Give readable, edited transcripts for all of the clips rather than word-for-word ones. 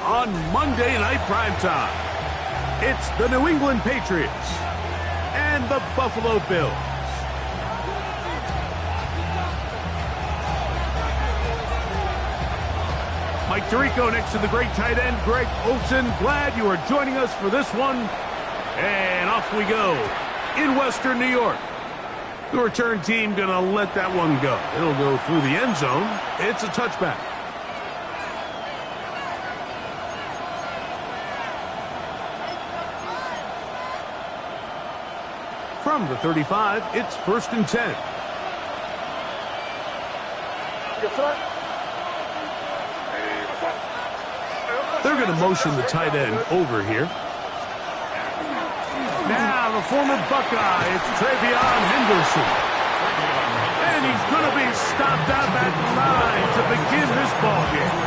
on Monday Night Primetime. It's the New England Patriots and the Buffalo Bills. Mike Tirico next to the great tight end, Greg Olsen. Glad you are joining us for this one. And off we go in Western New York. The return team going to let that one go. It'll go through the end zone. It's a touchback. From the 35, it's 1st and 10. They're going to motion the tight end over here. Now the former Buckeye, it's Travion Henderson. And he's going to be stopped out at the line to begin this ball game.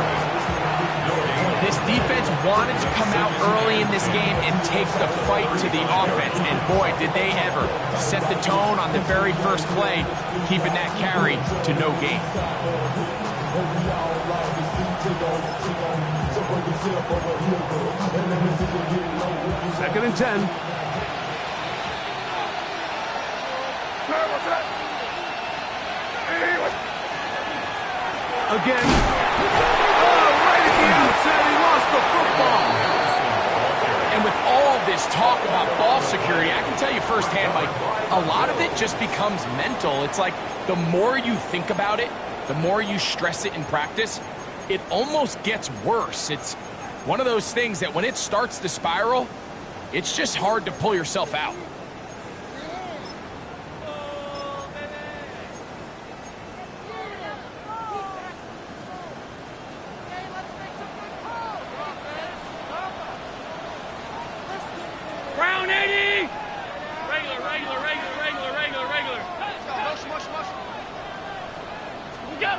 This defense wanted to come out early in this game and take the fight to the offense. And boy, did they ever set the tone on the very first play, keeping that carry to no gain. 2nd and 10. Again. Oh, right at the outset, he lost the football. And with all this talk about ball security, I can tell you firsthand, Mike, a lot of it just becomes mental. It's like the more you think about it, the more you stress it in practice, it almost gets worse. It's one of those things that when it starts to spiral, it's just hard to pull yourself out. Brown 80! Regular. We go!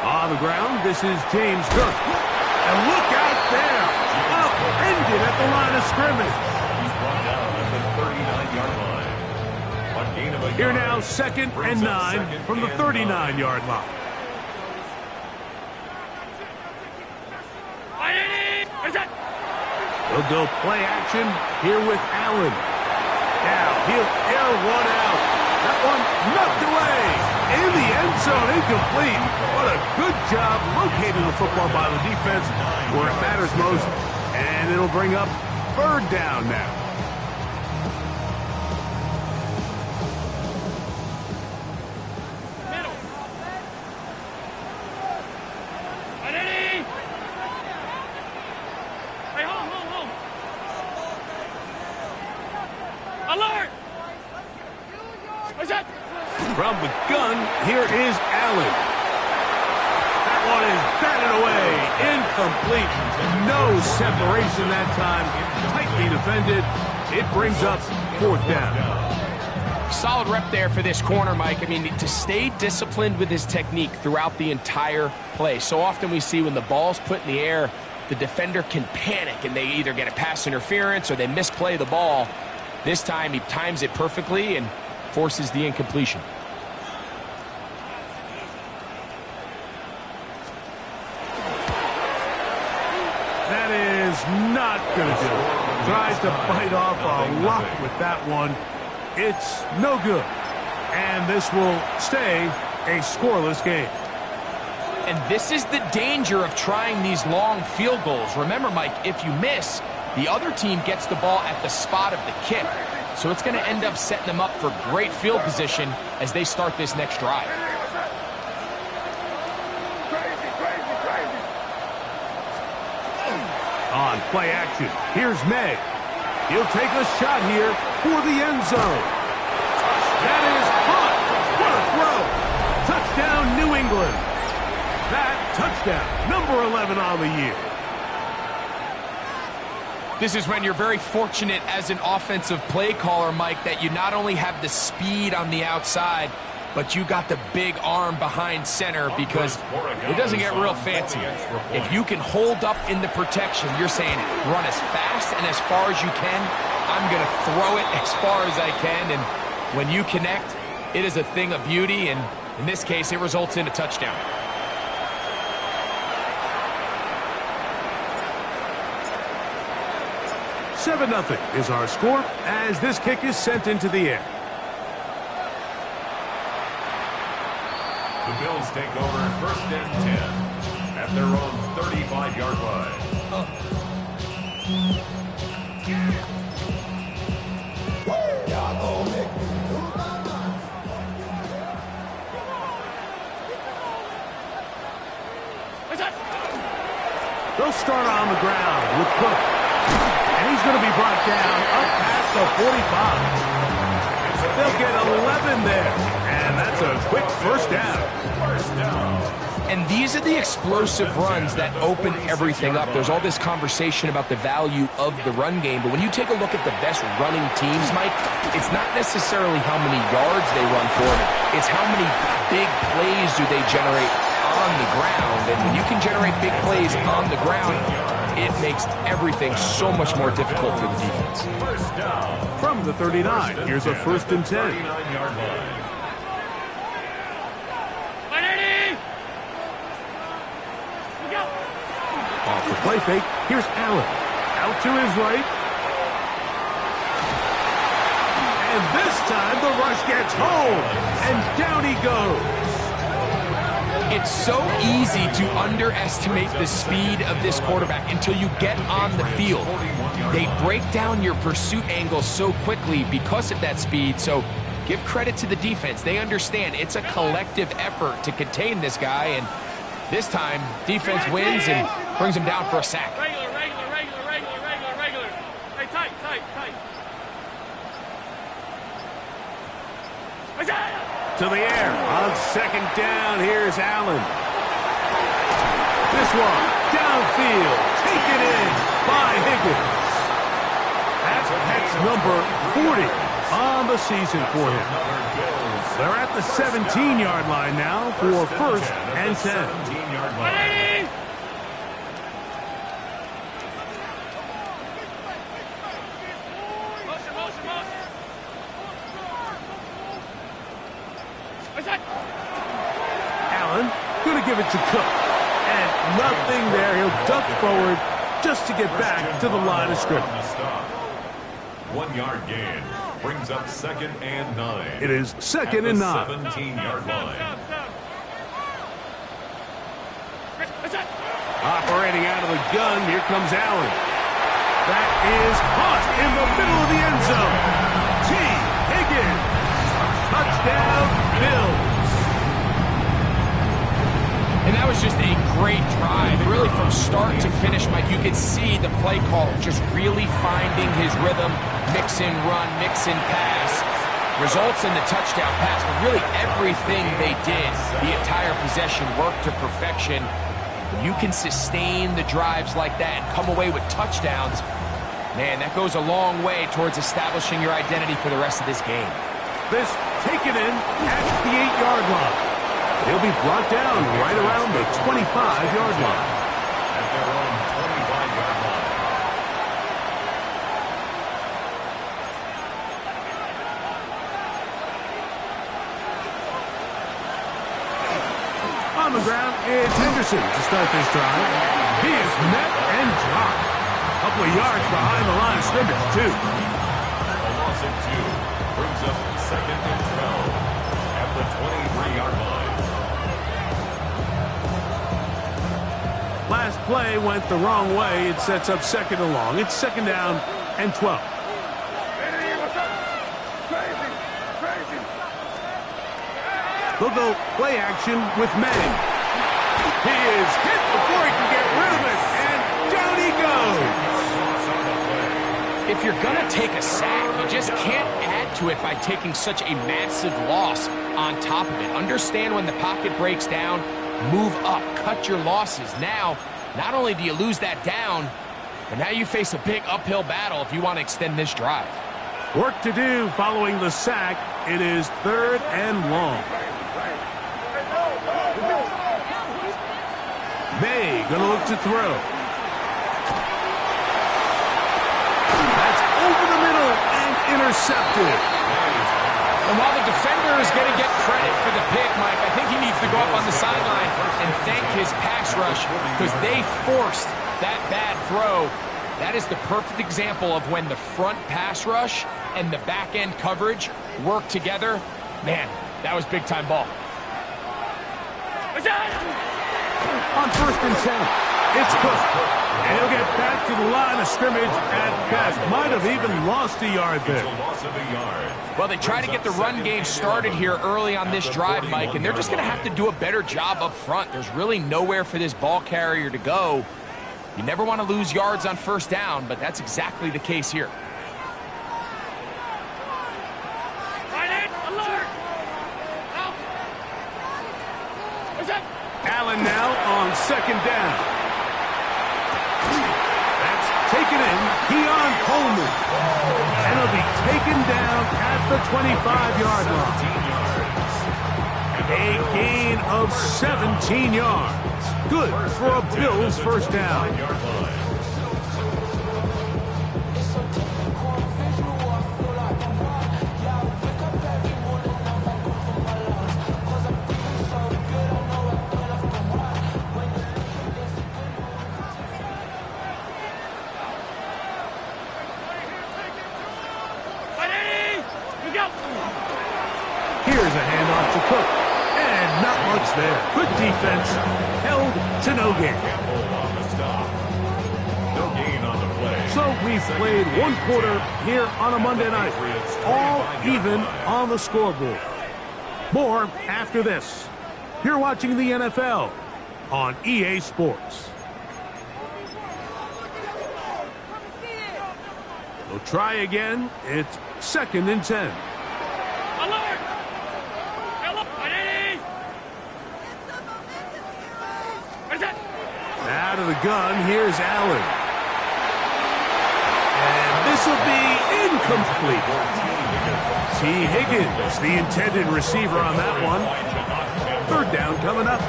On the ground, this is James Cook. And look out there! Upended at the line of scrimmage. He's brought down at the 39-yard line. A gain of a Here yard. now, 2nd and 9 from the 39-yard line. He'll go play action here with Allen. Now he'll air one out. That one knocked away. In the end zone, incomplete. What a good job locating the football by the defense where it matters most. And it'll bring up 3rd down now. Alert! From the gun, here is Allen. That one is batted away. Incomplete. No separation that time. Tightly defended. It brings up 4th down. Solid rep there for this corner, Mike. I mean, to stay disciplined with his technique throughout the entire play. So often we see when the ball's put in the air, the defender can panic and they either get a pass interference or they misplay the ball. This time he times it perfectly and forces the incompletion. That is not going to do it. Tries to bite off a lot with that one. It's no good. And this will stay a scoreless game. And this is the danger of trying these long field goals. Remember, Mike, if you miss, the other team gets the ball at the spot of the kick. So it's going to end up setting them up for great field position as they start this next drive. On play action, here's May. He'll take a shot here for the end zone. That is caught. What a throw. Touchdown, New England. That touchdown, number 11 on the year. This is when you're very fortunate as an offensive play caller, Mike, that you not only have the speed on the outside, but you got the big arm behind center, because it doesn't get real fancy. If you can hold up in the protection, you're saying run as fast and as far as you can. I'm going to throw it as far as I can, and when you connect, it is a thing of beauty, and in this case, it results in a touchdown. 7-0 is our score as this kick is sent into the air. The Bills take over first and 10 at their own 35-yard line. They'll start on the ground with Cook. And he's going to be brought down up past the 45. They'll get 11 there. And that's a quick first down. And these are the explosive runs that open everything up. There's all this conversation about the value of the run game, but when you take a look at the best running teams, Mike, it's not necessarily how many yards they run for, it's how many big plays do they generate on the ground. And when you can generate big plays on the ground, it makes everything so much more difficult for the defense. From the 39, here's a first and 10. Off the play fake, here's Allen. Out to his right. And this time the rush gets home. And down he goes. It's so easy to underestimate the speed of this quarterback until you get on the field. They break down your pursuit angle so quickly because of that speed. So give credit to the defense. They understand it's a collective effort to contain this guy. And this time, defense wins and brings him down for a sack. Regular. Hey, tight. To the air on second down. Here's Allen. This one downfield, taken in by Higgins. That's number 40 on the season for him. They're at the 17-yard line now for first and 10. Allen going to give it to Cook. And nothing there. He'll duck forward just to get back to the line of scrimmage. 1 yard gain brings up second and 9. It is second and 9. 17-yard line. Operating out of the gun, here comes Allen. That is caught in the middle of the end zone. T. Higgins. Touchdown, Bills. And that was just a great drive. And really from start to finish, Mike, you could see the play caller just really finding his rhythm. Mix in run, mix in pass. Results in the touchdown pass. But really everything they did, the entire possession worked to perfection. When you can sustain the drives like that and come away with touchdowns, man, that goes a long way towards establishing your identity for the rest of this game. This taken in at the 8-yard line. He'll be brought down right around the 25-yard line. At their own 25-yard line. On the ground, it's Henderson to start this drive. He is met and dropped. A couple of yards behind the line of scrimmage, too. A loss of 2 brings up second and 12 at the 23-yard line. Last play went the wrong way. It sets up second and long. It's second down and 12. They'll go play action with Manning. He is hit before he can get rid of it, and down he goes. If you're going to take a sack, you just can't add to it by taking such a massive loss on top of it. Understand when the pocket breaks down, move up, cut your losses. Now, not only do you lose that down, but now you face a big uphill battle if you want to extend this drive. Work to do following the sack. It is third and long. May going to look to throw. That's over the middle and intercepted. And while the defender is going to get credit for the pick, Mike, I think he needs to go up on the sideline and thank his pass rush because they forced that bad throw. That is the perfect example of when the front pass rush and the back end coverage work together. Man, that was big time ball. On 1st and 10, it's Cook. And he'll get back to the line of scrimmage at best. Might have even lost a yard there. Well, they try to get the run game started here early on this drive, Mike, and they're just going to have to do a better job up front. There's really nowhere for this ball carrier to go. You never want to lose yards on 1st down, but that's exactly the case here. Allen now on 2nd down. That's taken in. Keon Coleman. And he'll be taken down at the 25-yard line. A gain of 17 yards. Good for a Bills 1st down. Here's a handoff to Cook. And not much there. Good defense. Held to no gain. So we've played 1 quarter here on a Monday night. All even on the scoreboard. More after this. You're watching the NFL on EA Sports. They'll try again. It's 2nd and 10. Alert! Out of the gun, here's Allen. And this will be incomplete. T. Higgins, the intended receiver on that one. 3rd down coming up.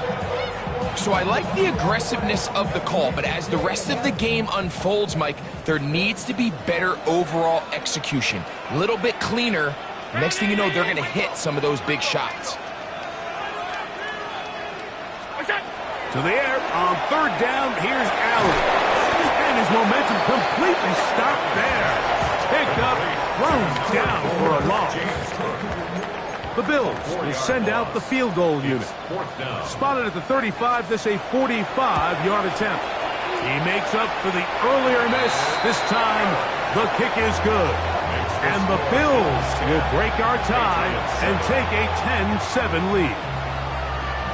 So I like the aggressiveness of the call, but as the rest of the game unfolds, Mike, there needs to be better overall execution. A little bit cleaner. Next thing you know, they're going to hit some of those big shots. To the air on 3rd down, here's Allen. And his momentum completely stopped there. Picked up, thrown down for a loss. The Bills will send out the field goal unit. Spotted at the 35, this a 45-yard attempt. He makes up for the earlier miss. This time, the kick is good. And the Bills will break our tie and take a 10-7 lead.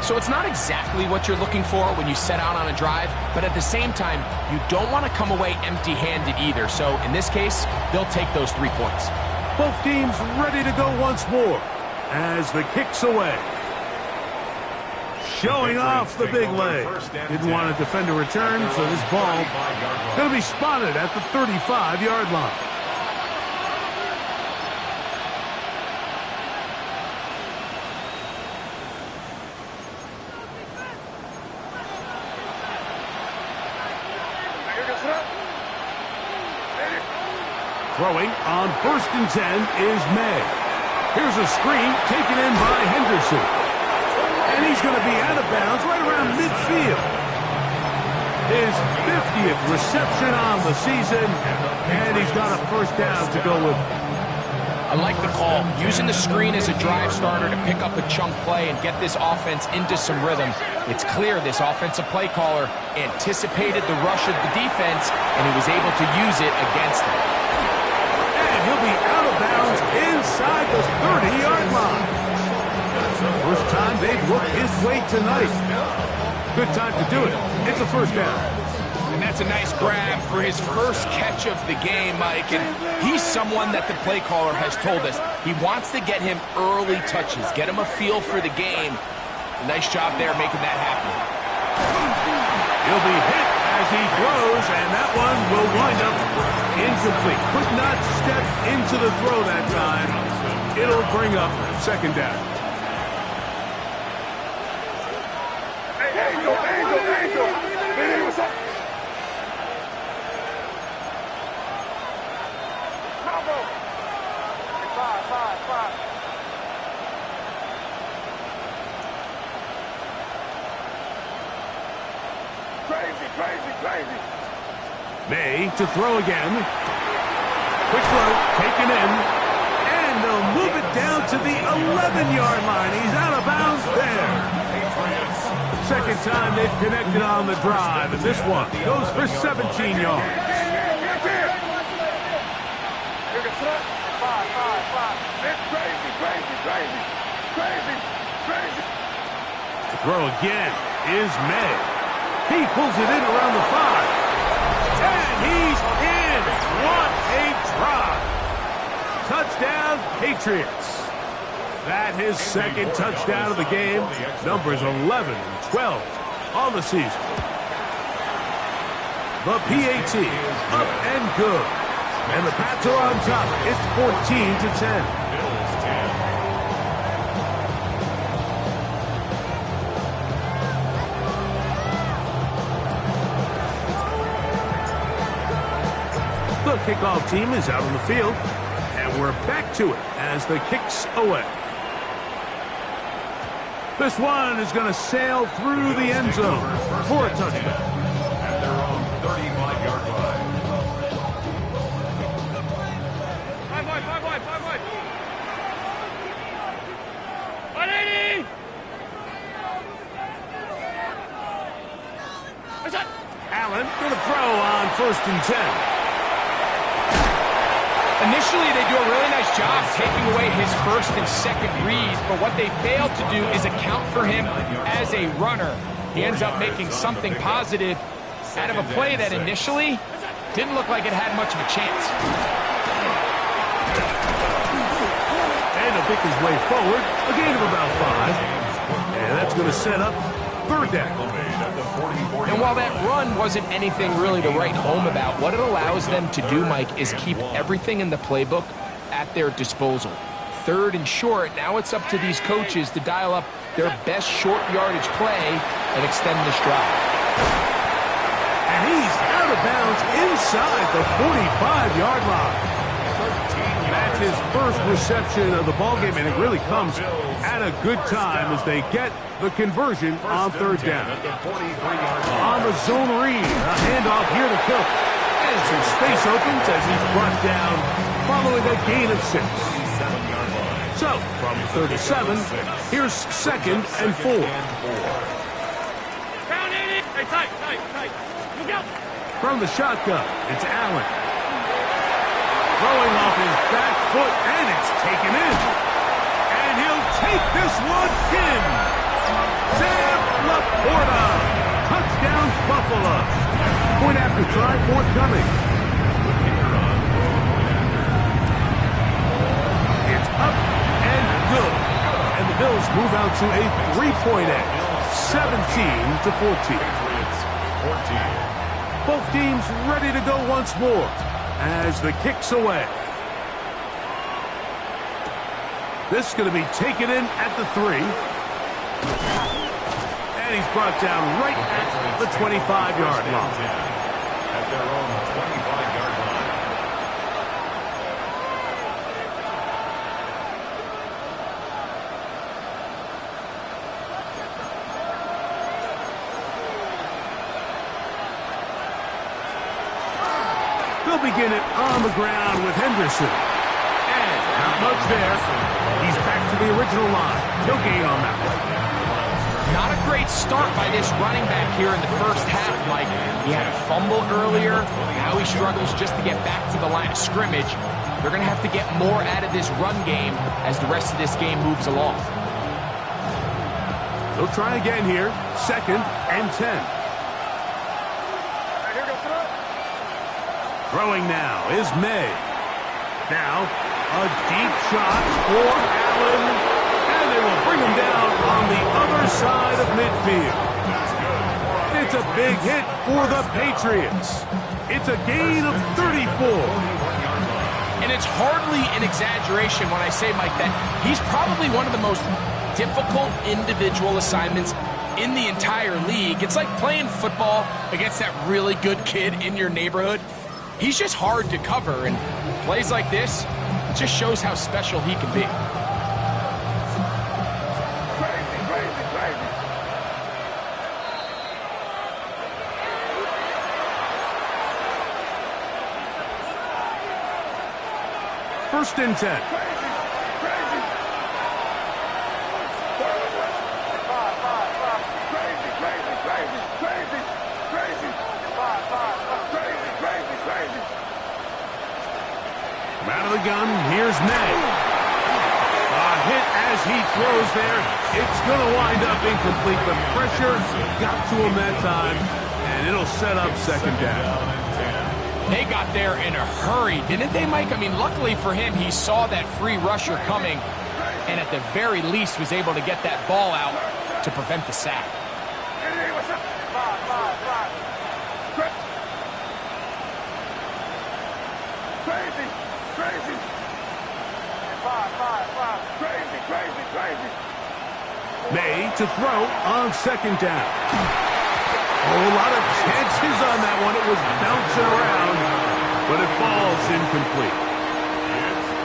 So it's not exactly what you're looking for when you set out on a drive, but at the same time, you don't want to come away empty-handed either. So in this case, they'll take those 3 points. Both teams ready to go once more as the kick's away. Showing off the big leg. Didn't want to defend a return, so this ball going to be spotted at the 35-yard line. Throwing on 1st and 10 is May. Here's a screen taken in by Henderson. And he's going to be out of bounds right around midfield. His 50th reception on the season, and he's got a 1st down to go with. I like the call. Using the screen as a drive starter to pick up a chunk play and get this offense into some rhythm. It's clear this offensive play caller anticipated the rush of the defense, and he was able to use it against them. He'll be out of bounds inside the 30-yard line. First time they've looked his way tonight. Good time to do it. It's a 1st down. And that's a nice grab for his first catch of the game, Mike. And he's someone that the play caller has told us he wants to get him early touches, get him a feel for the game. A nice job there making that happen. He'll be hit as he throws, and that one will wind up incomplete. Could not step into the throw that time. It'll bring up 2nd down. Angel. Hey, what's up? Combo. 5. Crazy. May to throw again. Quick throw, taken in. And they'll move it down to the 11-yard line. He's out of bounds there. Second time they've connected on the drive, and this one goes for 17 yards. To throw again is May. He pulls it in around the 5. And he's in. What a drive. Touchdown, Patriots. That his second touchdown of the game. Numbers 11 and 12 on the season. The PAT up and good. And the Pats are on top. It's 14-10. The kickoff team is out on the field, and we're back to it as the kick's away. This one is going to sail through the end zone for a touchdown. At their own 35-yard line. 5 wide, 5 wide, 5 wide. 180! What's that? Allen going to throw on 1st and 10. Initially, they do a really nice job taking away his first and second reads, but what they failed to do is account for him as a runner. He ends up making something positive out of a play that initially didn't look like it had much of a chance. And he'll pick his way forward, a gain of about 5. And that's going to set up 3rd down. And while that run wasn't anything really to write home about, what it allows them to do, Mike, is keep everything in the playbook at their disposal. 3rd and short, now it's up to these coaches to dial up their best short yardage play and extend this drive. And he's out of bounds inside the 45-yard line. That's his first reception of the ballgame, and it really comes at a good time as they get the conversion on 3rd down. On the zone read, a handoff here to Cook. And some space opens as he's brought down following a gain of 6. So, from 37, here's 2nd and 4. Down 80! Hey, tight. Look out! From the shotgun, it's Allen. Throwing off his back foot, and it's taken in. And he'll take this one in. Sam Laporta. Touchdown, Buffalo. Point after try forthcoming. It's up and good. And the Bills move out to a 3-point edge. 17-14. Both teams ready to go once more as the kick's away. This is going to be taken in at the 3. And he's brought down right at the 25-yard line. At their own 25-yard line. They'll begin it on the ground with Henderson. And not much there. He's back to the original line. No gain on that one. Not a great start by this running back here in the first half, Mike. He had a fumble earlier. Now he struggles just to get back to the line of scrimmage. They're going to have to get more out of this run game as the rest of this game moves along. They'll try again here. 2nd and 10. Throwing now is May. Now, a deep shot for Allen. And they will bring him down on the other side of midfield. It's a big hit for the Patriots. It's a gain of 34. And it's hardly an exaggeration when I say, Mike, that he's probably one of the most difficult individual assignments in the entire league. It's like playing football against that really good kid in your neighborhood. He's just hard to cover, and plays like this, it just shows how special he can be. first and 10. From out of the gun, here's May. A hit as he throws there. It's going to wind up incomplete, but pressure got to him that time, and it'll set up second down. They got there in a hurry, didn't they, Mike? I mean, luckily for him, he saw that free rusher coming, and at the very least was able to get that ball out to prevent the sack. May to throw on second down. Oh, a lot of chances on that one. It was bouncing around, but it falls incomplete.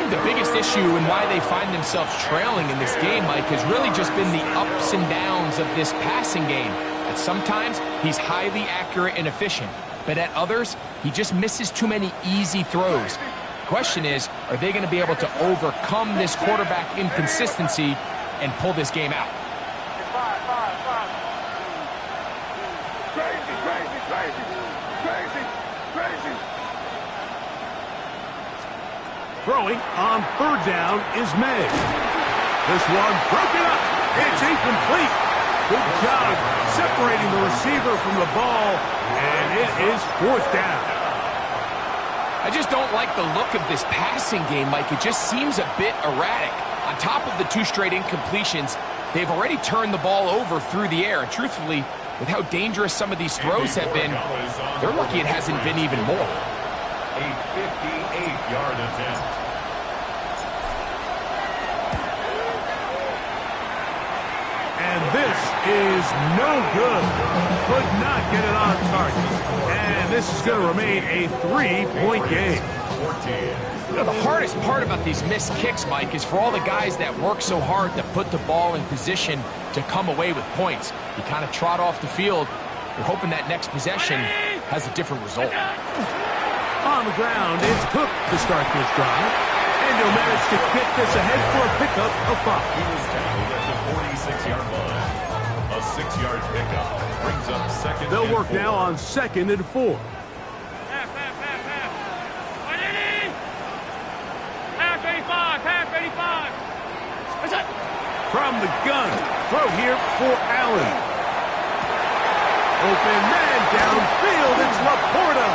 The biggest issue and why they find themselves trailing in this game, Mike, has really just been the ups and downs of this passing game. At sometimes, he's highly accurate and efficient, but at others, he just misses too many easy throws. The question is, are they going to be able to overcome this quarterback inconsistency and pull this game out? Throwing on third down is May. This one broken up. It's incomplete. Good job separating the receiver from the ball, and it is fourth down. I just don't like the look of this passing game, Mike. It just seems a bit erratic. On top of the 2 straight incompletions, they've already turned the ball over through the air. And truthfully, with how dangerous some of these throws have been, they're lucky it hasn't been even more. A 58-yard attempt. And this is no good. Could not get it on target. And this is going to remain a 3-point game. You know, the hardest part about these missed kicks, Mike, is for all the guys that work so hard to put the ball in position to come away with points. You kind of trot off the field. You're hoping that next possession has a different result. On the ground, it's Cook to start this drive. And he'll manage to get this ahead for a pickup of 5. He was tackled at the 46-yard line. A 6-yard pickup brings up second. They'll work 4. now on 2nd and 4. Half. 180. Half 85. Half 85. What's that? From the gun, throw here for Allen. Open man downfield, it's Laporta.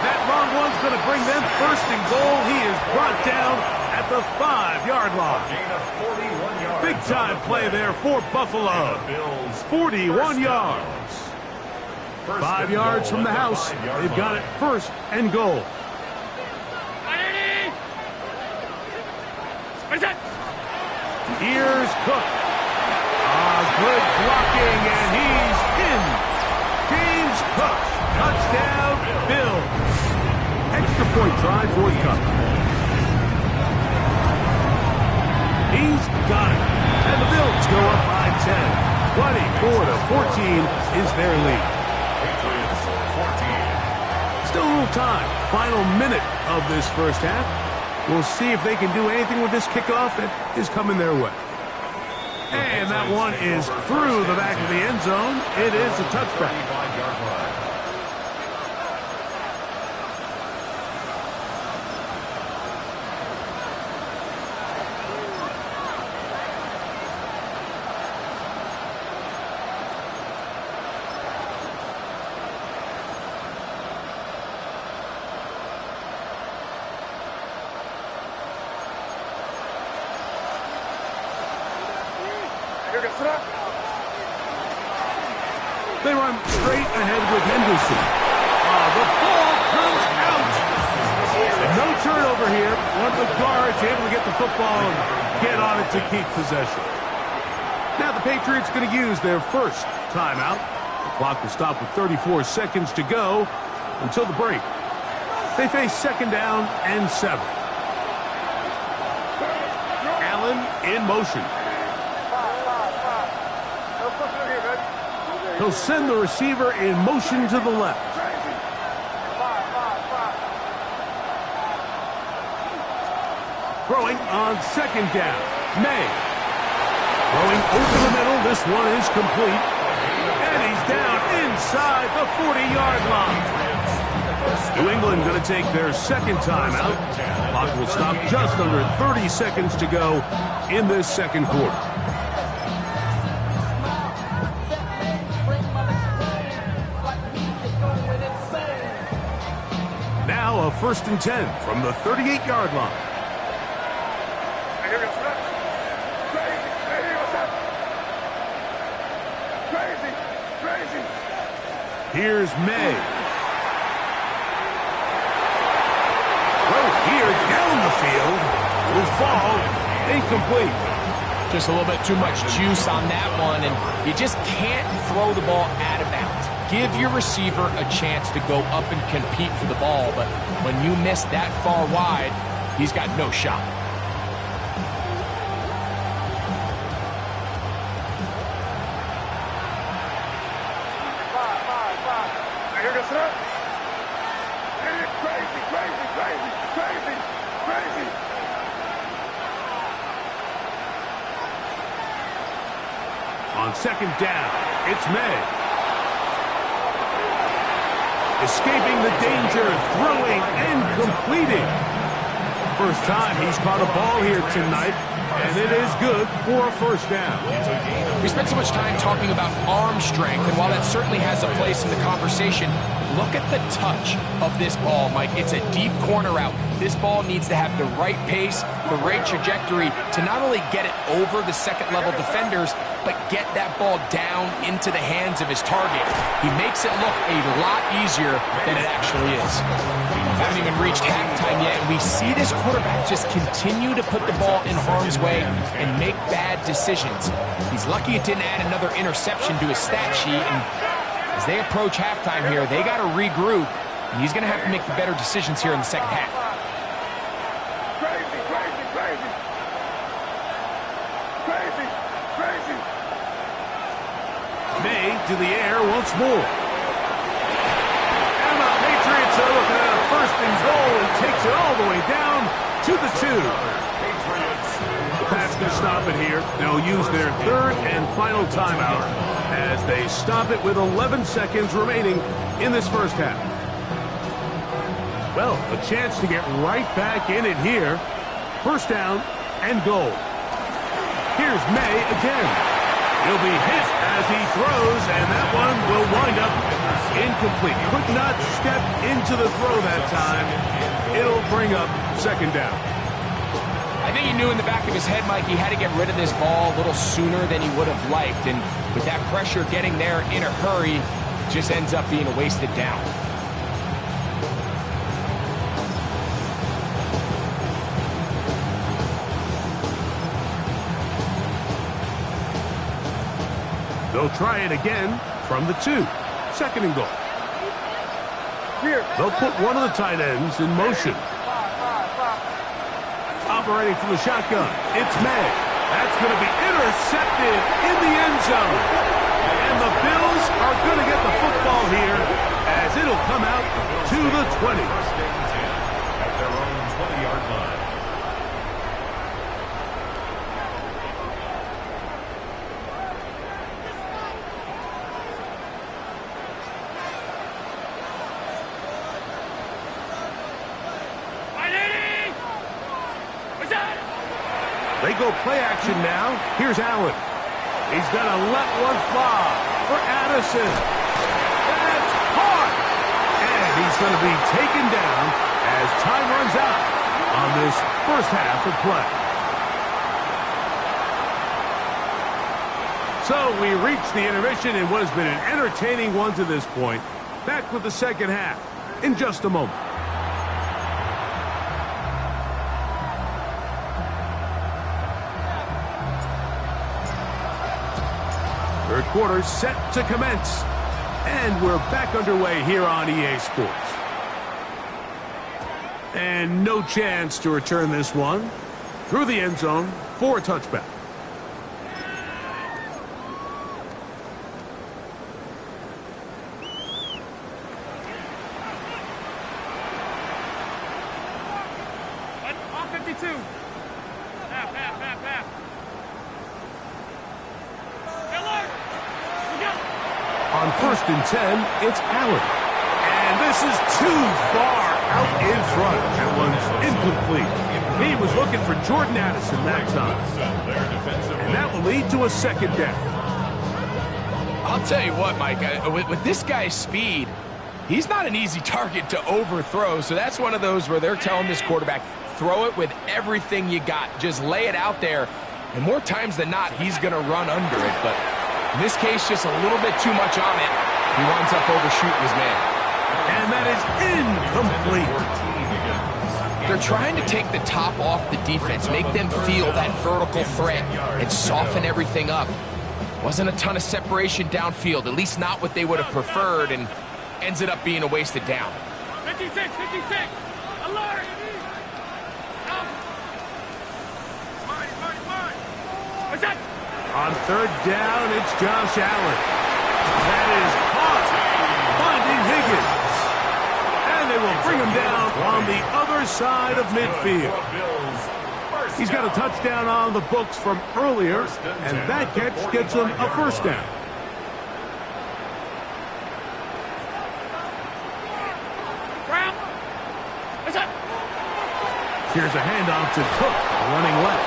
That long one's going to bring them first and goal. He is brought down at the 5-yard line. Gain of 41 yards. Big time play there for Buffalo. 41 yards. 5 yards from the house. They've got it first and goal. 180. What's that? Here's Cook. Good blocking, and he's in. James Cook. Touchdown, Bills. Extra point try forthcoming. He's got it. And the Bills go up by 10. 24-14 is their lead. Patriots 14. Still a little time. Final minute of this first half. We'll see if they can do anything with this kickoff that is coming their way. And that one is through the back of the end zone. It is a touchback. 35-yard line. They run straight ahead with Henderson. The ball comes out. No turnover here. One of the guards able to get the football and get on it to keep possession. Now the Patriots going to use their first timeout. The clock will stop with 34 seconds to go until the break. They face 2nd down and 7. Allen in motion. He'll send the receiver in motion to the left. throwing on second down. May. Throwing over the middle. This one is complete. And he's down inside the 40-yard line. New England going to take their second timeout. Clock will stop just under 30 seconds to go in this second quarter. Now a 1st and 10 from the 38-yard line. Here's May. Throw here down the field. Will fall incomplete. Just a little bit too much juice on that one, and you just can't throw the ball out of bounds. Give your receiver a chance to go up and compete for the ball, but when you miss that far wide, he's got no shot. On second down, it's May. Escaping the danger, throwing and completing. First time he's caught a ball here tonight, and it is good for a first down. We spent so much time talking about arm strength, and while that certainly has a place in the conversation, look at the touch of this ball, Mike. It's a deep corner route. This ball needs to have the right pace, the right trajectory to not only get it over the second-level defenders, but get that ball down into the hands of his target. He makes it look a lot easier than it actually is. Haven't even reached halftime yet, and we see this quarterback just continue to put the ball in harm's way and make bad decisions. He's lucky it didn't add another interception to his stat sheet, and as they approach halftime here, they got to regroup, and he's going to have to make the better decisions here in the second half. May to the air once more. And the Patriots are looking at a 1st and goal and takes it all the way down to the 2. The Pats can stop it here. They'll use their 3rd and final timeout as they stop it with 11 seconds remaining in this first half. Well, a chance to get right back in it here. 1st down and goal. Here's May again. He'll be hit as he throws, and that one will wind up incomplete. Could not step into the throw that time. It'll bring up 2nd down. I think he knew in the back of his head, Mike, he had to get rid of this ball a little sooner than he would have liked. And with that pressure getting there in a hurry, it just ends up being a wasted down. They'll try it again from the 2. 2nd and goal. They'll put one of the tight ends in motion. Operating from the shotgun, it's May. That's going to be intercepted in the end zone. And the Bills are going to get the football here as it'll come out to the 20. At their own 20-yard line. They go play action now. Here's Allen. He's going to let one fly for Addison. That's caught. And he's going to be taken down as time runs out on this first half of play. So we reach the intermission in what has been an entertaining one to this point. Back with the second half in just a moment. Third quarter set to commence. And we're back underway here on EA Sports. And no chance to return this one through the end zone for a touchback. On 52. Half. Alert! Look out! On 1st and 10, it's Allen. And this is too far out in front. That one's incomplete. He was looking for Jordan Addison that time. And that will lead to a 2nd down. I'll tell you what, Mike, with this guy's speed, he's not an easy target to overthrow. So that's one of those where they're telling this quarterback, throw it with everything you got. Just lay it out there. And more times than not, he's going to run under it. But in this case, just a little bit too much on it. He winds up overshooting his man. And that is incomplete. They're trying to take the top off the defense, make them feel that vertical threat, and soften everything up. Wasn't a ton of separation downfield, at least not what they would have preferred, and ends up being a wasted down. 56! Alert! Out! Mine! What's that? On 3rd down, it's Josh Allen. That is caught. Finding Higgins. And they will bring him down on the other side of midfield. He's got a touchdown on the books from earlier, and that catch gets him a 1st down. Brown! What's that? Here's a handoff to Cook, running left.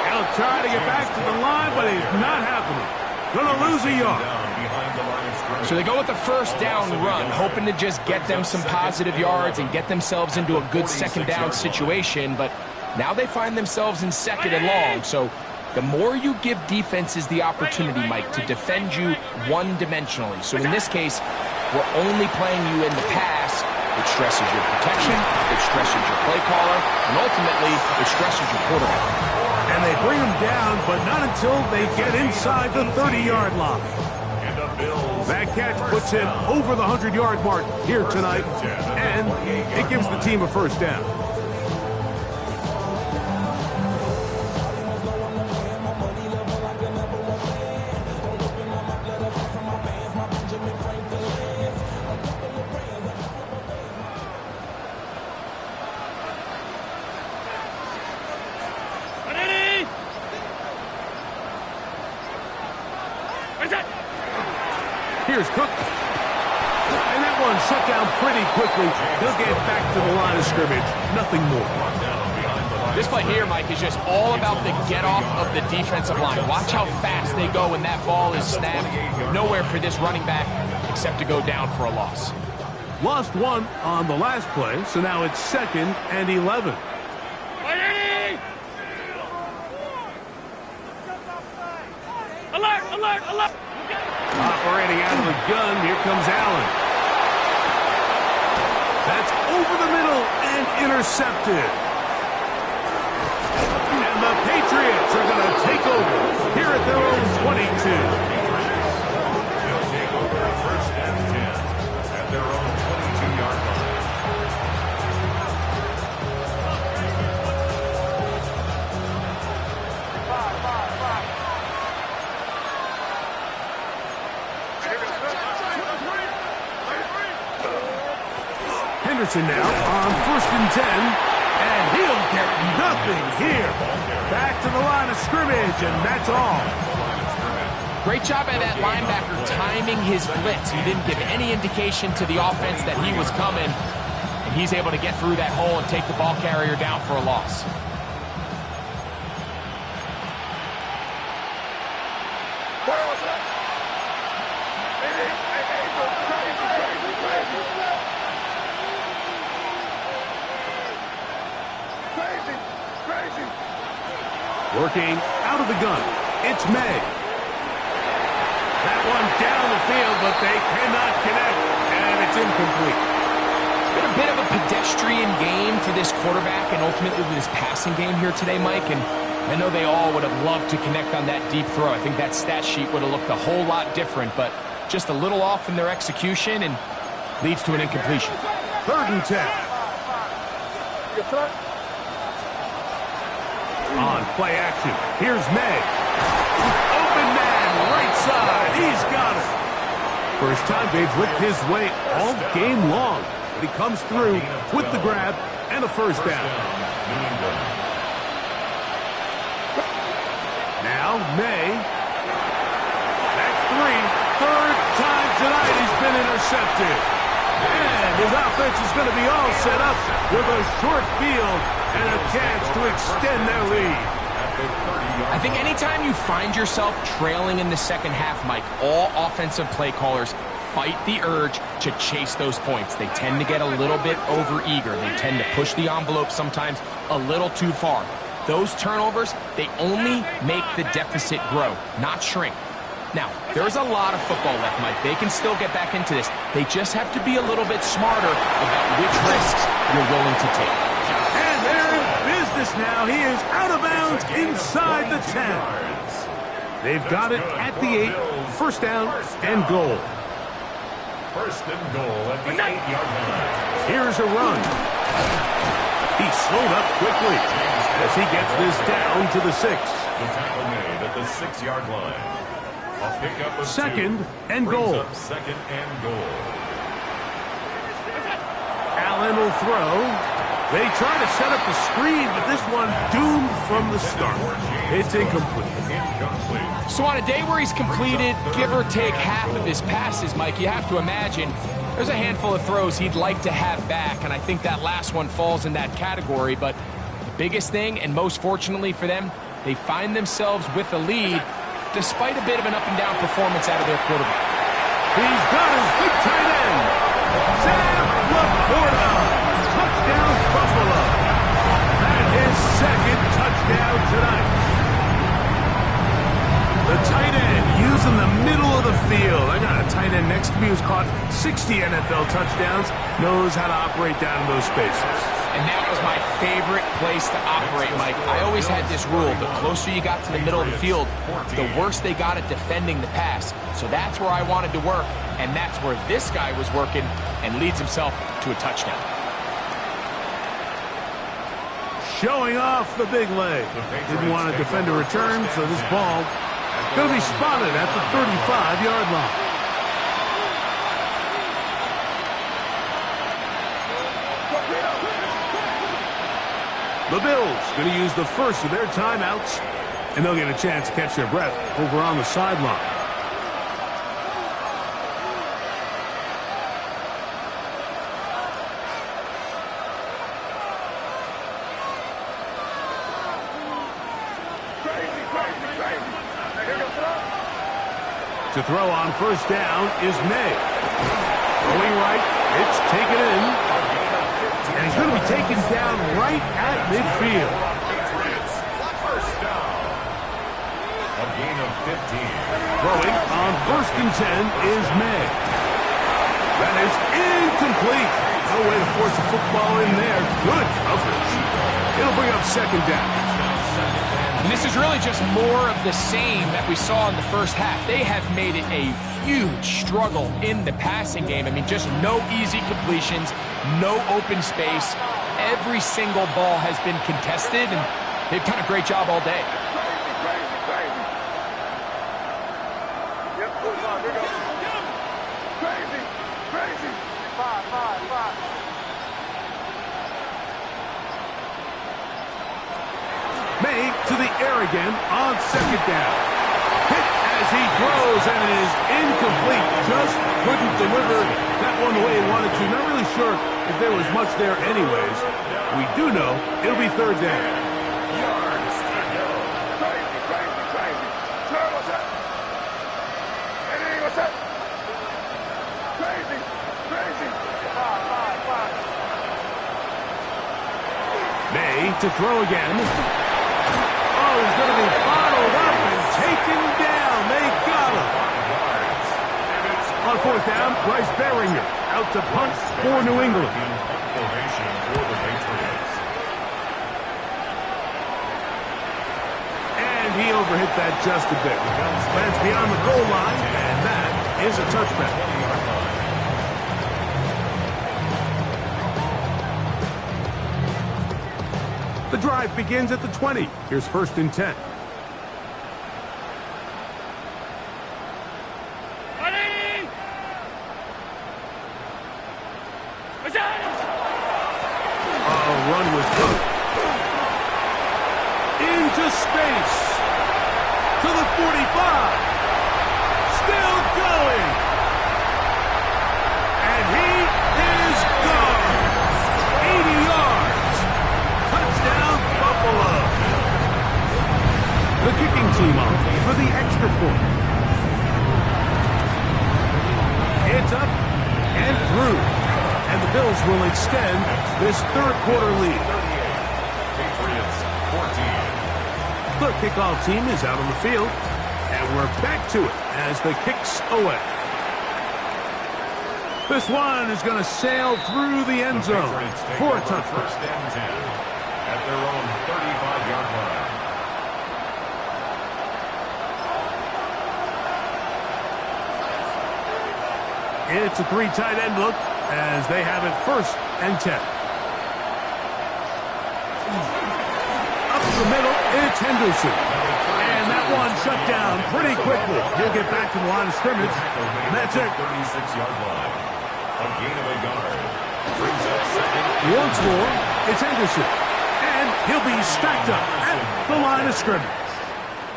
He'll try to get back to the line, but it's not happening. Gonna lose a yard. So they go with the 1st down run, hoping to just get them some positive yards and get themselves into a good 2nd down situation, but now they find themselves in 2nd and long. So the more you give defenses the opportunity, Mike, to defend you one-dimensionally. So in this case, we're only playing you in the pass. It stresses your protection, it stresses your play caller, and ultimately it stresses your quarterback. And they bring him down, but not until they get inside the 30-yard line. That catch puts him over the 100-yard mark here tonight, and it gives the team a 1st down. Ready? What's that? Here's Cook. And that one shut down pretty quickly. He'll get back to the line of scrimmage. Nothing more. This play here, Mike, is just all about the get-off of the defensive line. Watch how fast they go when that ball is snapped. Nowhere for this running back except to go down for a loss. Lost 1 on the last play, so now it's 2nd and 11. Ready? Alert! Operating out of the gun, here comes Allen. That's over the middle and intercepted. And the Patriots are going to take over here at their own 22. They'll take over 1st and 10 at their own 22-yard line. Henderson now on 1st and 10, and he'll get nothing here. Back to the line of scrimmage, and that's all. Great job by that linebacker timing his blitz. He didn't give any indication to the offense that he was coming, and he's able to get through that hole and take the ball carrier down for a loss. Working out of the gun, it's May. That one down the field, but they cannot connect, and it's incomplete. It's been a bit of a pedestrian game for this quarterback and ultimately with his passing game here today, Mike, and I know they all would have loved to connect on that deep throw. I think that stat sheet would have looked a whole lot different, but just a little off in their execution and leads to an incompletion. 3rd and 10. On play action, here's May. Open man, right side, he's got it. First time they've whipped his way all game long, but he comes through with the grab and a 1st down. Now, May. That's 3. Third time tonight he's been intercepted. And his offense is going to be all set up with a short field and a chance to extend their lead. I think anytime you find yourself trailing in the second half, Mike, all offensive play callers fight the urge to chase those points. They tend to get a little bit overeager. They tend to push the envelope sometimes a little too far. Those turnovers, they only make the deficit grow, not shrink. Now, there's a lot of football left, Mike. They can still get back into this. They just have to be a little bit smarter about which risks you're willing to take. And they're in business now. He is out of bounds inside the 10. They've got it at the 8. First down and goal. First and goal at the 8-yard line. Here's a run. He slowed up quickly as he gets this down to the 6. The tackle made at the 6-yard line. A pickup of second 2. And goal. Up second and goal. Allen will throw. They try to set up the screen, but this one doomed from the start. It's incomplete. So on a day where he's completed, give or take half of his passes, Mike, you have to imagine there's a handful of throws he'd like to have back, and I think that last one falls in that category. But the biggest thing, and most fortunately for them, they find themselves with a lead despite a bit of an up-and-down performance out of their quarterback. He's got his big tight end, Sam Laporta. Touchdown, Buffalo. And his second touchdown tonight. The tight end using the middle of the field. I got a tight end next to me who's caught 60 NFL touchdowns, knows how to operate down in those spaces. And that was my favorite place to operate, Mike. I always had this rule. The closer you got to the middle of the field, the worse they got at defending the pass. So that's where I wanted to work, and that's where this guy was working and leads himself to a touchdown. Showing off the big leg. Didn't want to defend a return, so this ball going to be spotted at the 35-yard line. The Bills going to use the first of their timeouts, and they'll get a chance to catch their breath over on the sideline. To throw on first down is May. Going right, it's taken in. And he's going to be taken down right at midfield. First down. A gain of 15. Throwing on first and 10 is May. That is incomplete. No way to force a football in there. Good coverage. It'll bring up second down. And this is really just more of the same that we saw in the first half. They have made it a huge struggle in the passing game. I mean, just no easy completions, no open space. Every single ball has been contested, and they've done a great job all day. May to the air again on second down. Hit as he throws, and it is incomplete. Just couldn't deliver that one the way he wanted to. Not really sure if there was much there anyways. We do know it'll be third down. May to throw again. Oh, he's going to be bottled up and taken down. They got him. On fourth down, Bryce Baringer out to punt for New England. And he overhit that just a bit. Lands beyond the goal line, and that is a touchback. The drive begins at the 20. Here's first and 10. Run was good. Into space. to the 45. Still going. And he is gone. 80 yards. Touchdown, Buffalo. The kicking team on for the extra point. It's up and through. And the Bills will extend this third quarter lead. Patriots 14. The kickoff team is out on the field. And we're back to it as the kick's away. This one is going to sail through the end zone for a touchdown. First and 10 at their own 35-yard line. It's a three tight end look as they have it first and 10. Up the middle, it's Henderson. And that one shut down pretty quickly. He'll get back to the line of scrimmage. And that's it. 36-yard line. A gain of a yard. Brings up second. Once more, it's Henderson. And he'll be stacked up at the line of scrimmage.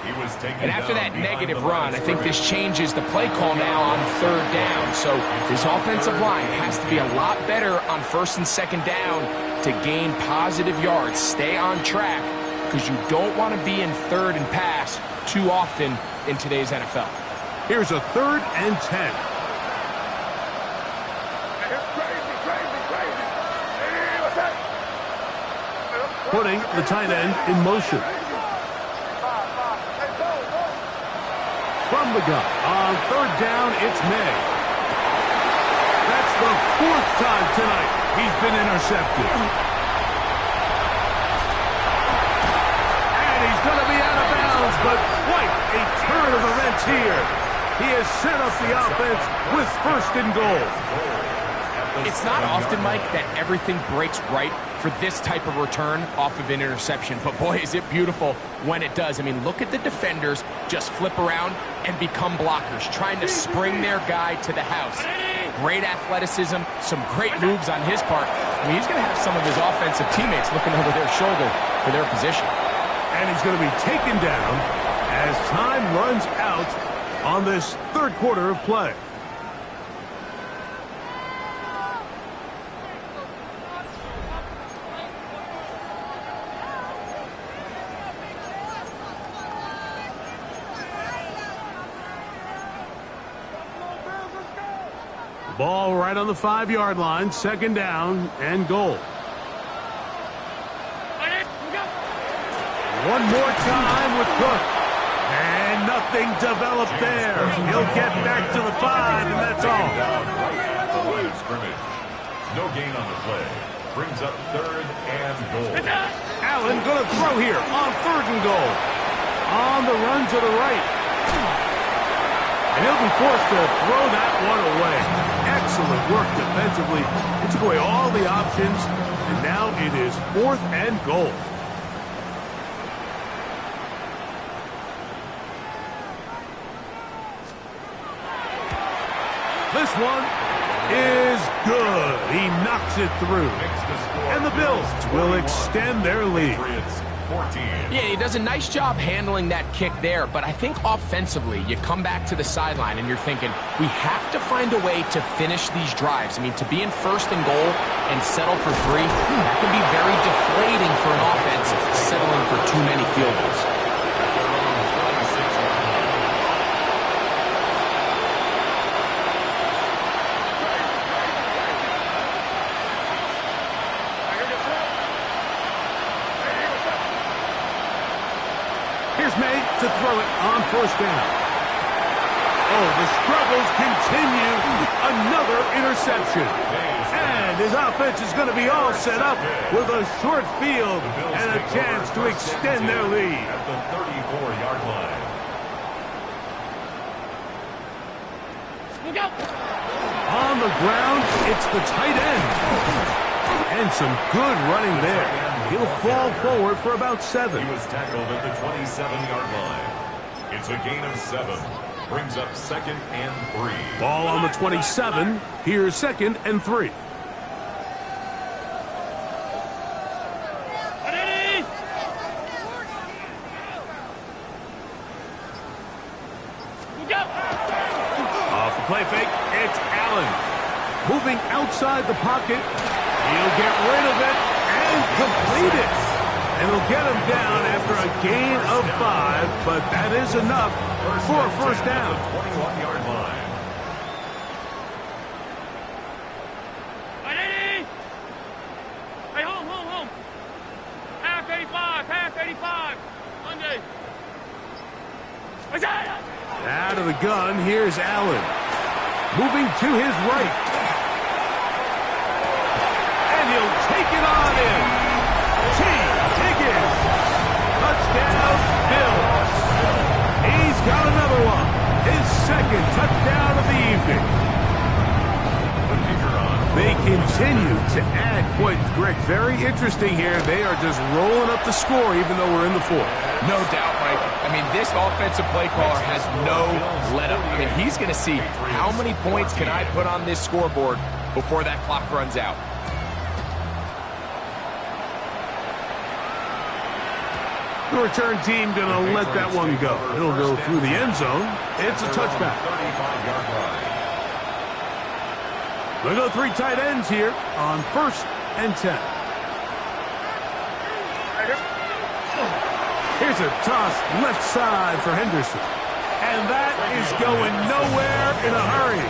He was taken And after that down negative behind the line run, of I think this scrimmage. changes the play call now on third down. So this offensive line has to be a lot better on first and second down to gain positive yards. Stay on track because you don't want to be in third and pass too often in today's NFL. Here's a third and 10. Putting the tight end in motion. From the gun. On third down, it's May. That's the fourth time tonight he's been intercepted. And he's going to be out of bounds, but quite a turn of events here. He has set up the offense with first and goal. It's not often, Mike, that everything breaks right for this type of return off of an interception. But, boy, is it beautiful when it does. I mean, look at the defenders just flip around and become blockers, trying to spring their guy to the house. Great athleticism, some great moves on his part. I mean, he's going to have some of his offensive teammates looking over their shoulder for their position. And he's going to be taken down as time runs out on this third quarter of play. Ball right on the 5-yard line, second down and goal. One more time with Cook. And nothing developed there. He'll get back to the 5, and that's all. Down right at the line of scrimmage. No gain on the play. Brings up third and goal. Allen going to throw here on third and goal. On the run to the right. And he'll be forced to throw that one away. Excellent work defensively. It took away all the options, and now it is fourth and goal. This one is good. He knocks it through. And the Bills will extend their lead. Patriots 14. Yeah, he does a nice job handling that kick there, but I think offensively, you come back to the sideline and you're thinking, we have to find a way to finish these drives. I mean, to be in first and goal and settle for 3, that can be very deflating for an offense settling for too many field goals. Here's May to throw it on first down. Oh, the struggles continue. Another interception. And his offense is going to be all set up with a short field and a chance to extend their lead. At the 34-yard line. On the ground, it's the tight end. And some good running there. He'll fall forward for about 7. He was tackled at the 27-yard line. It's a gain of 7. Brings up second and 3. Ball on the 27. Here's second and 3. moving outside the pocket. He'll get rid of it and complete it. And he'll get him down after a gain of 5, but that is enough for a first down. 21-yard line. Hey, home. Half 85. Monday. Out of the gun, here's Allen. Moving to his right. And he'll take it on in. T. Higgins. Touchdown, Bills. He's got another one. His second touchdown of the evening. They continue to add points. Greg, very interesting here. They are just rolling up the score even though we're in the fourth. No doubt, Mike. I mean, this offensive play caller has no let-up. I mean, he's going to see how many points can I put on this scoreboard before that clock runs out. The return team going to let that one go. It'll go through the end zone. It's a touchback. 35-yard line. We'll go 3 tight ends here on 1st and 10. Here's a toss left side for Henderson. And that is going nowhere in a hurry.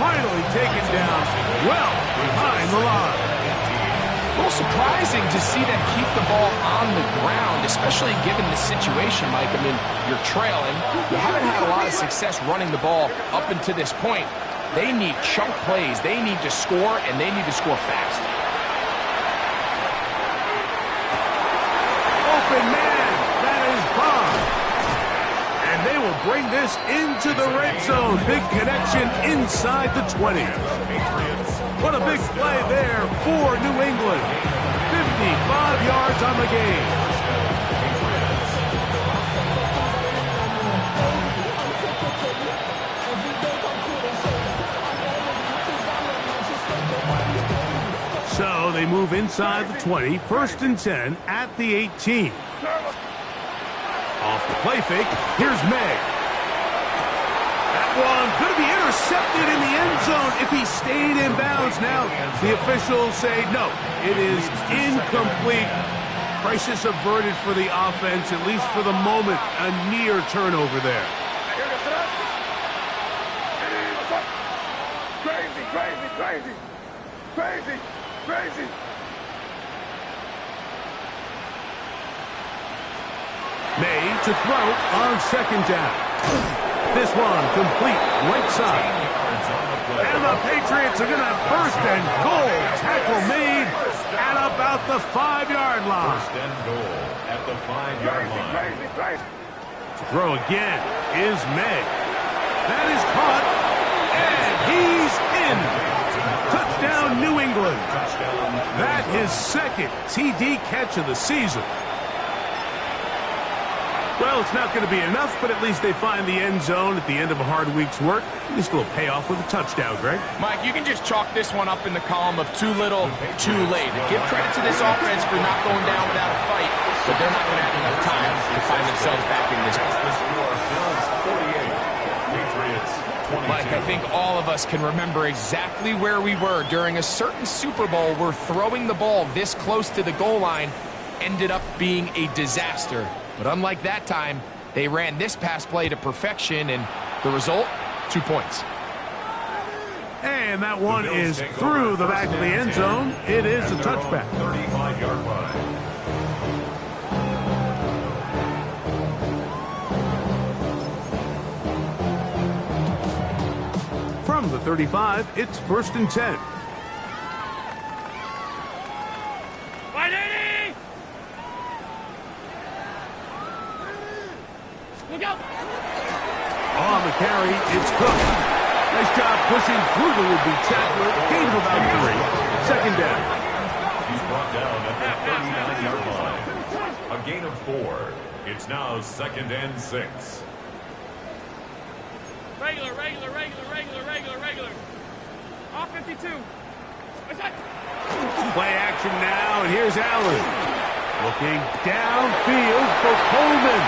Finally taken down well behind the line. A little surprising to see them keep the ball on the ground, especially given the situation, Mike. I mean, you're trailing. You haven't had a lot of success running the ball up until this point. They need chunk plays. They need to score, and they need to score fast. Open man. That is Bond. And they will bring this into the red zone. Big connection inside the 20. What a big play there for New England. 55 yards on the game. So they move inside the 20, 1st and 10 at the 18. Off the play fake, here's May. That one going to be intercepted in the end zone if he stayed in bounds. Now the officials say no, it is incomplete. Crisis averted for the offense, at least for the moment. A near turnover there. Crazy. May to throw on 2nd down. This one complete right side. And the Patriots are going to have 1st and goal. Tackle made at about the 5-yard line. 1st and goal at the 5-yard line. To throw again is May. That is caught. And he's in. Touchdown, New England. That is 2nd TD catch of the season. Well, it's not going to be enough, but at least they find the end zone at the end of a hard week's work. At least a little payoff with a touchdown, Greg. Mike, you can just chalk this one up in the column of too little, too late. Give credit to this offense for not going down without a fight, but they're not going to have enough time to find themselves back in this one. Mike, I think all of us can remember exactly where we were during a certain Super Bowl where throwing the ball this close to the goal line ended up being a disaster. But unlike that time, they ran this pass play to perfection, and the result, 2 points. And that one is through the back of the end zone. It is a touchback. 35-yard line. From the 35, it's 1st and 10. Look out! On the carry, it's Cook. Nice job pushing through the would-be tackler. Gain of about 3. 2nd down. He's brought down at the 39-yard line. A gain of 4. It's now 2nd and 6. Regular. Off 52. Play action now, and here's Allen. Looking downfield for Coleman.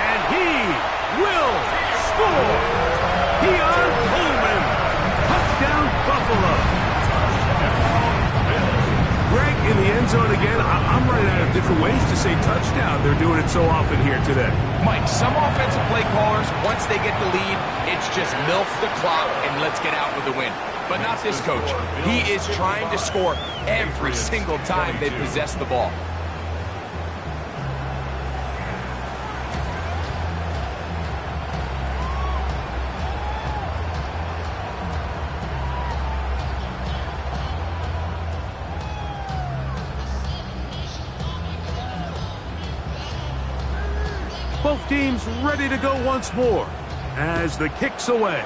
And he will score. Keon Coleman Buffalo. Greg, in the end zone again. I'm running out of different ways to say touchdown. They're doing it so often here today. Mike, some offensive play callers, once they get the lead, it's just milk the clock and let's get out with the win. But not this coach. He is trying to score every single time they possess the ball. Both teams ready to go once more as the kick's away.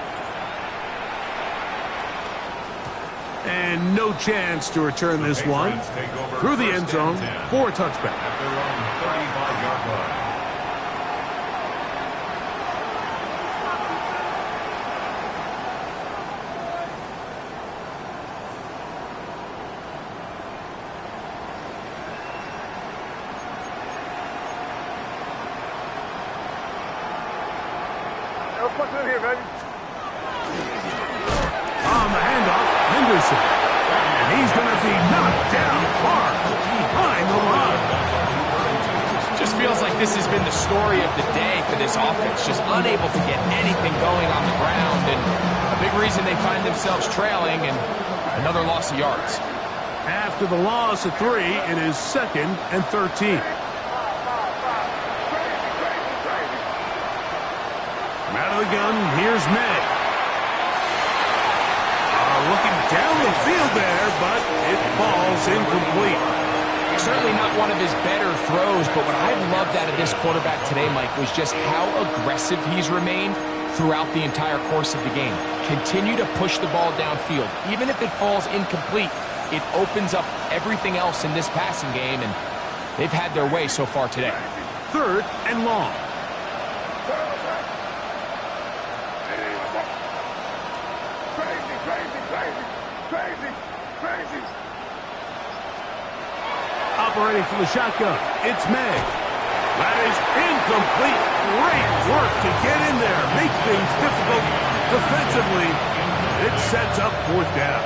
And no chance to return this one through the end zone for a touchback. At their own 35-yard line. On the handoff, Henderson. And he's going to be knocked down hard behind the line. Just feels like this has been the story of the day for this offense. Just unable to get anything going on the ground. And a big reason they find themselves trailing and another loss of yards. After the loss of 3, it is 2nd and 13. Out of the gun, here's May. Looking down the field there, but it falls incomplete. Certainly not one of his better throws, but what I've loved out of this quarterback today, Mike, was just how aggressive he's remained throughout the entire course of the game. Continue to push the ball downfield. Even if it falls incomplete, it opens up everything else in this passing game, and they've had their way so far today. 3rd and long. Operating from the shotgun, it's May. That is incomplete. Great work to get in there. Make things difficult defensively. It sets up 4th down.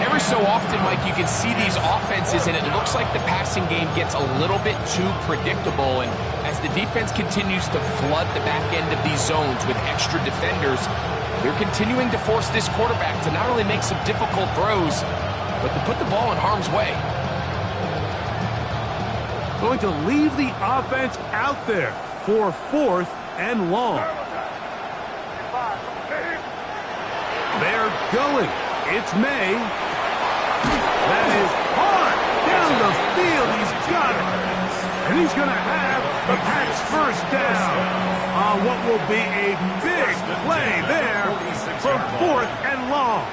Every so often, Mike, you can see these offenses, and it looks like the passing game gets a little bit too predictable. And as the defense continues to flood the back end of these zones with extra defenders, they're continuing to force this quarterback to not only make some difficult throws, but to put the ball in harm's way. Going to leave the offense out there for 4th and long. They're going. It's May. That is hard down the field. He's got it. And he's going to have the Pats' 1st down on what will be a big play there for 4th and long.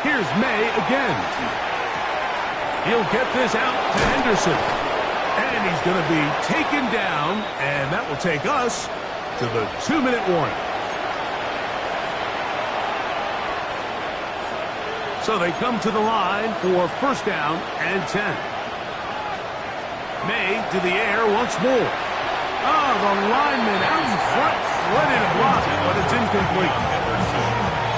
Here's May again. He'll get this out to Henderson. And he's going to be taken down, and that will take us to the 2-minute warning. So they come to the line for 1st down and 10. May to the air once more. Oh, the lineman out in front, ready to block, but it's incomplete.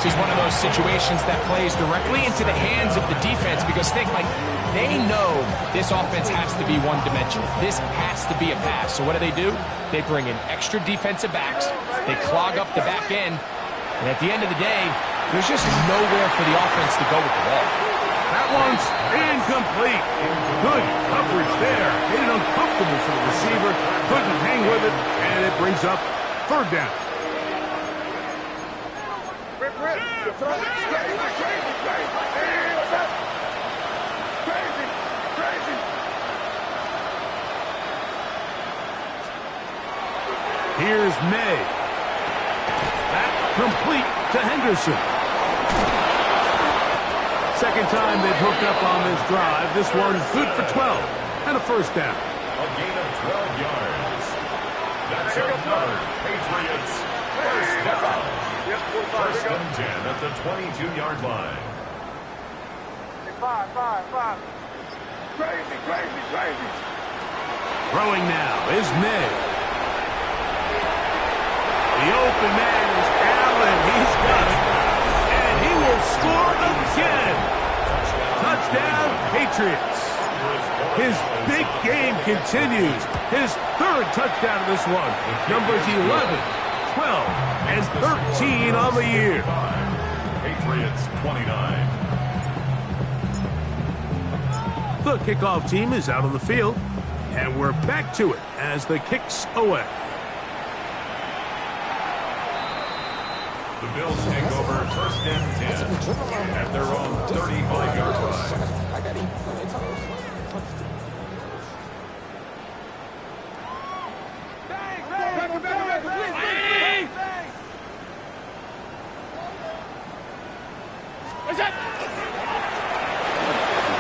This is one of those situations that plays directly into the hands of the defense because, think, like, they know this offense has to be one-dimensional. This has to be a pass. So what do? They bring in extra defensive backs. They clog up the back end. And at the end of the day, there's just nowhere for the offense to go with the ball. That one's incomplete. Good coverage there. Made it uncomfortable for the receiver. Couldn't hang with it, and it brings up 3rd down. Here's May. That complete to Henderson. Second time they've hooked up on this drive. This one good for 12 and a 1st down. A gain of 12 yards. That's another Patriots 1st down. 1st and 10 at the 22-yard line. 5. Crazy. Throwing now is May. The open man is Allen. and he's got it. And he will score again. Touchdown, Patriots. His big game continues. His third touchdown of this one. Numbers 11, 12, and 13 on the year. Patriots 29. The kickoff team is out on the field, and we're back to it as the kick's away. The Bills take over first and 10 at their own 35-yard line.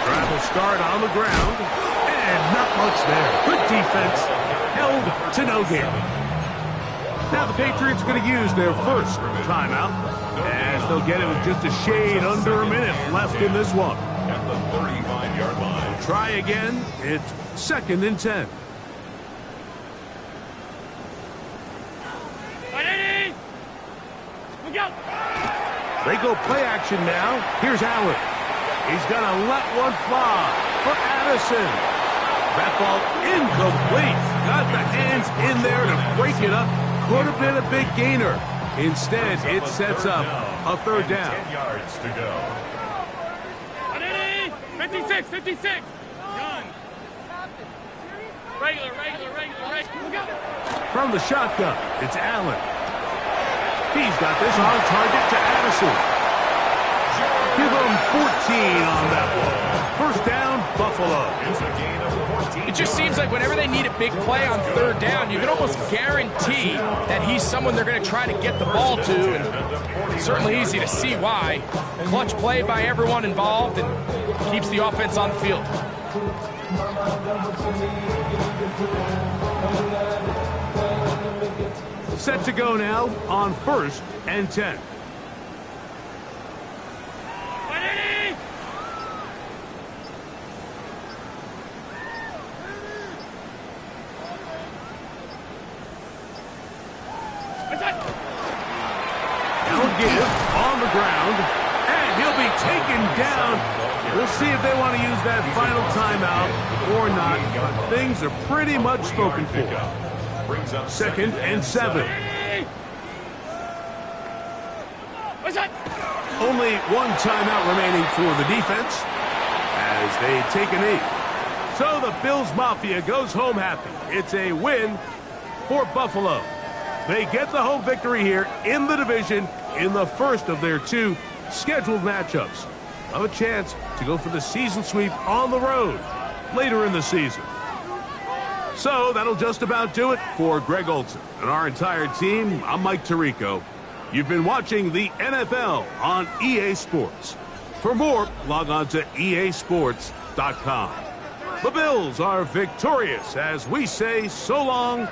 Drive will start on the ground, and not much there. Good defense, held to no gain. Now the Patriots are going to use their first timeout, as they'll get it with just a shade under a minute left in this one. At the 35-yard line. Try again. It's 2nd and 10. They go play action now. Here's Allen. He's going to let one fly for Addison. That ball incomplete. Got the hands in there to break it up. Could have been a big gainer. Instead, it sets up a third down. 10 yards to go. 56, 56. Gun. Regular. Look out. From the shotgun, it's Allen. He's got this on target to Addison. Give him 14 on that one. First down, Buffalo. It's a gain of 14. It just seems like whenever they need a big play on third down, you can almost guarantee that he's someone they're going to try to get the ball to. And it's certainly easy to see why. Clutch play by everyone involved and keeps the offense on the field. Set to go now on 1st and 10. He'll give on the ground, and he'll be taken down. We'll see if they want to use that final timeout or not, but things are pretty much spoken for. 2nd and 7. Only one timeout remaining for the defense as they take a knee. So the Bills Mafia goes home happy. It's a win for Buffalo. They get the home victory here in the division in the first of their 2 scheduled matchups. Have a chance to go for the season sweep on the road later in the season. So that'll just about do it for Greg Olsen and our entire team. I'm Mike Tirico. You've been watching the NFL on EA Sports. For more, log on to easports.com. The Bills are victorious as we say so long.